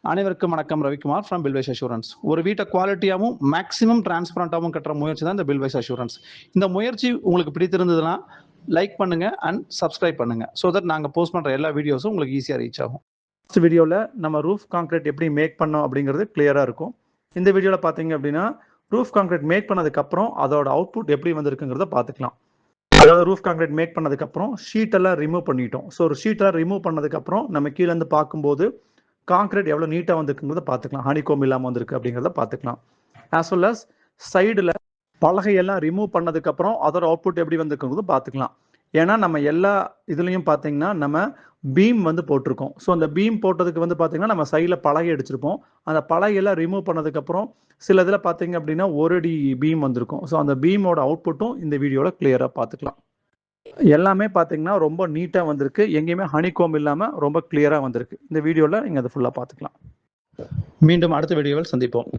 அனைவருக்கும் வணக்கம். Ravikumar from Billwise Assurance. ஒரு வீட்டை குவாலிட்டியாகவும் மேக்ஸிமம் டிரான்ஸ்பரண்டாகவும் கட்டுற முயற்சி தான் இந்த பில்வைஸ் அஷூரன்ஸ். இந்த முயற்சி உங்களுக்கு பிடித்திருந்ததுன்னா லைக் பண்ணுங்க அண்ட் சப்ஸ்கிரைப் பண்ணுங்க. ஸோ தட் நாங்கள் போஸ்ட் பண்ணுற எல்லா வீடியோஸும் உங்களுக்கு ஈஸியாக ரீச் ஆகும். ஃபர்ஸ்ட் வீடியோவில் நம்ம ரூஃப் கான்கிரீட் எப்படி மேக் பண்ணோம் அப்படிங்கிறது கிளியராக இருக்கும். இந்த வீடியோவில் பார்த்தீங்க அப்படின்னா ரூஃப் கான்கிரீட் மேக் பண்ணதுக்கப்புறம் அதோட அவுட்புட் எப்படி வந்திருக்குங்கிறத பார்த்துக்கலாம். அதாவது ரூஃப் கான்கிரீட் மேக் பண்ணதுக்கப்புறம் ஷீட்டெல்லாம் ரிமூவ் பண்ணிட்டோம். ஸோ ஒரு ஷீட்டெல்லாம் ரிமூவ் பண்ணதுக்கப்புறம் நம்ம கீழேருந்து பார்க்கும்போது கான்கிரீட் எவ்வளோ நீட்டாக வந்துருக்குங்கிறத பார்த்துக்கலாம். ஹனிகோம் இல்லாமல் வந்திருக்கு அப்படிங்கிறத பார்த்துக்கலாம். ஆஸ் வெல் அஸ் சைடில் பலகையெல்லாம் ரிமூவ் பண்ணதுக்கப்புறம் அதோட அவுட்புட் எப்படி வந்திருக்குங்கிறது பார்த்துக்கலாம். ஏன்னா நம்ம எல்லா இதுலேயும் பார்த்தீங்கன்னா நம்ம பீம் வந்து போட்டிருக்கோம். ஸோ அந்த பீம் போட்டதுக்கு வந்து பார்த்தீங்கன்னா நம்ம சைடில் பலகை அடிச்சிருப்போம். அந்த பலகையெல்லாம் ரிமூவ் பண்ணதுக்கப்புறம் சில இதில் பார்த்தீங்க அப்படின்னா ஒரு அடி பீம் வந்திருக்கும். ஸோ அந்த பீமோட அவுட்புட்டும் இந்த வீடியோவில் கிளியராக பார்த்துக்கலாம். எல்லாமே பார்த்தீங்கன்னா ரொம்ப நீட்டாக வந்திருக்கு. எங்கேயுமே ஹனிகோம் இல்லாமல் ரொம்ப கிளியராக வந்திருக்கு. இந்த வீடியோவில் நீங்கள் அதை ஃபுல்லாக பார்த்துக்கலாம். மீண்டும் அடுத்த வீடியோவில் சந்திப்போம்.